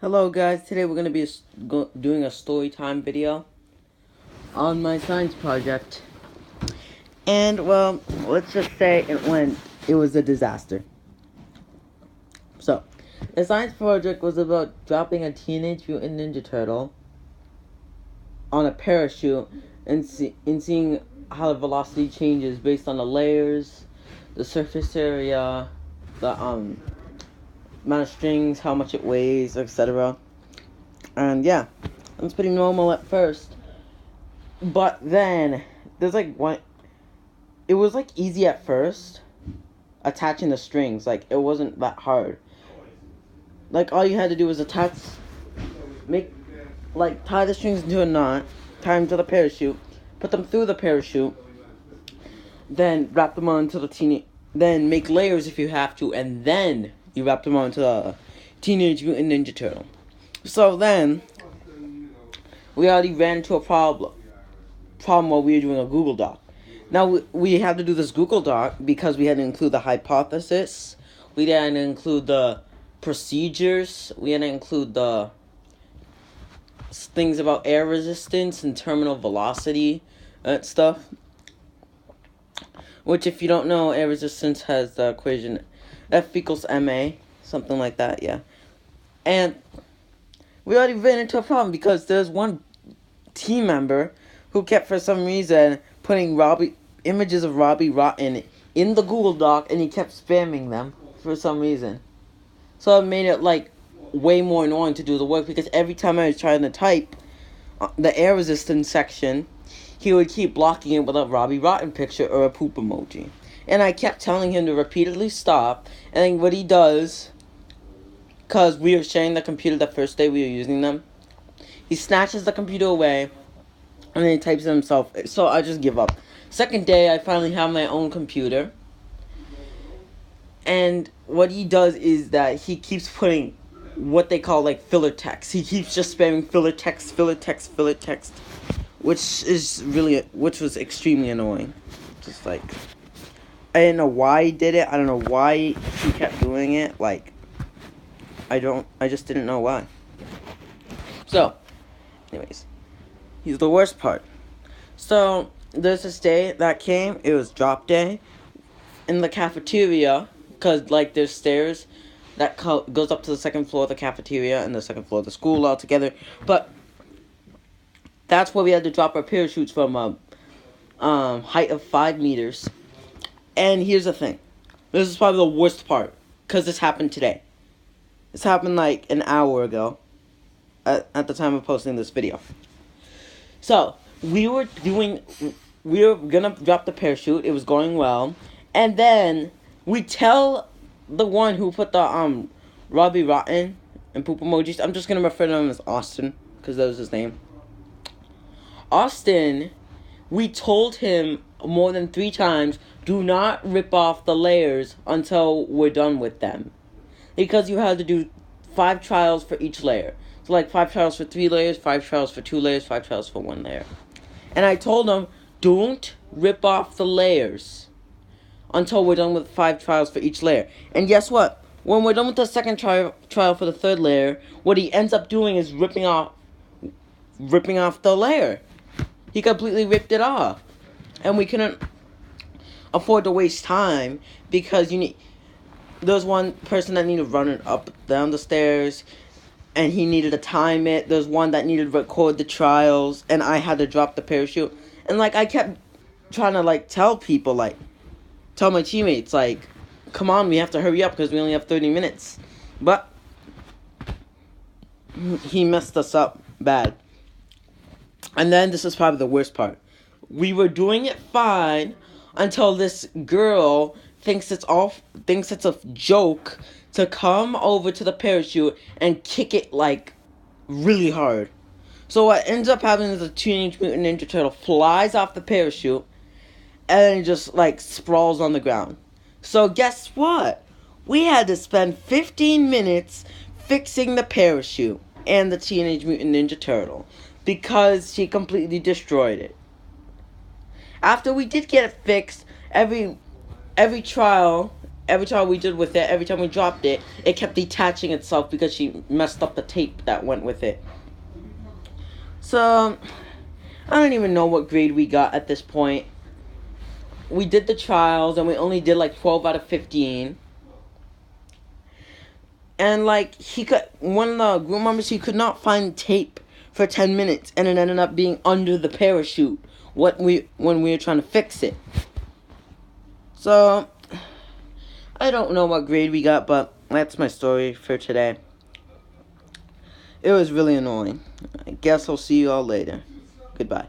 Hello guys, today we're going to be doing a story time video on my science project. And well, let's just say it was a disaster. So, the science project was about dropping a Teenage Mutant Ninja Turtle on a parachute and seeing how the velocity changes based on the layers, the surface area, the amount of strings, how much it weighs, etc. And yeah, it's pretty normal at first. But then, there's like one, it was like easy at first, attaching the strings. Like, it wasn't that hard. Like, all you had to do was tie the strings into a knot, tie them to the parachute, put them through the parachute, then wrap them onto then make layers if you have to, and then you wrap them onto the Teenage Mutant Ninja Turtle. So then, we already ran into a problem while we were doing a Google Doc. Now, we had to do this Google Doc because we had to include the hypothesis, we had to include the procedures, we had to include the things about air resistance and terminal velocity and stuff. Which, if you don't know, air resistance has the equation F equals ma, something like that, yeah. And we already ran into a problem because there's one team member who kept, for some reason, putting images of Robbie Rotten in the Google Doc, and he kept spamming them for some reason. So it made it, like, way more annoying to do the work, because every time I was trying to type the air resistance section, he would keep blocking it with a Robbie Rotten picture or a poop emoji. And I kept telling him to repeatedly stop, and then what he does, because we were sharing the computer the first day we were using them, he snatches the computer away, and then he types it himself. So I just give up. Second day, I finally have my own computer. And what he does is that he keeps putting what they call, like, filler text. He keeps just spamming filler text, which was extremely annoying. Just like, I didn't know why he did it. I don't know why he kept doing it. Like, I just didn't know why. So, anyways, he's the worst part. So, there's this day that came, it was drop day, in the cafeteria, because, like, there's stairs that goes up to the second floor of the cafeteria and the second floor of the school altogether, but that's where we had to drop our parachutes from a height of 5 meters. And here's the thing, this is probably the worst part, because this happened today. This happened like an hour ago, at the time of posting this video. So, we were gonna drop the parachute, it was going well, and then we tell the one who put the Robbie Rotten and poop emojis, I'm just gonna refer to him as Austin, because that was his name. Austin, we told him more than 3 times, do not rip off the layers until we're done with them. Because you have to do 5 trials for each layer. So, like, 5 trials for 3 layers, 5 trials for 2 layers, 5 trials for 1 layer. And I told him, don't rip off the layers until we're done with 5 trials for each layer. And guess what? When we're done with the second trial for the 3rd layer, what he ends up doing is ripping off the layer. He completely ripped it off. And we couldn't afford to waste time, because there's one person that needed to run it up down the stairs, and he needed to time it. There's one that needed to record the trials, and I had to drop the parachute. And, like, I kept trying to, like, tell my teammates, like, come on, we have to hurry up because we only have 30 minutes. But he messed us up bad. And then this is probably the worst part. We were doing it fine until this girl thinks it's a joke to come over to the parachute and kick it, like, really hard. So what ends up happening is the Teenage Mutant Ninja Turtle flies off the parachute and then just, like, sprawls on the ground. So guess what? We had to spend 15 minutes fixing the parachute and the Teenage Mutant Ninja Turtle because she completely destroyed it. After we did get it fixed, every trial every time we did with it, every time we dropped it, it kept detaching itself because she messed up the tape that went with it. So, I don't even know what grade we got at this point. We did the trials, and we only did like 12 out of 15. And like, one of the group members, he could not find tape for 10 minutes, and it ended up being under the parachute when we were trying to fix it. So, I don't know what grade we got, but that's my story for today. It was really annoying. I guess I'll see you all later. Goodbye.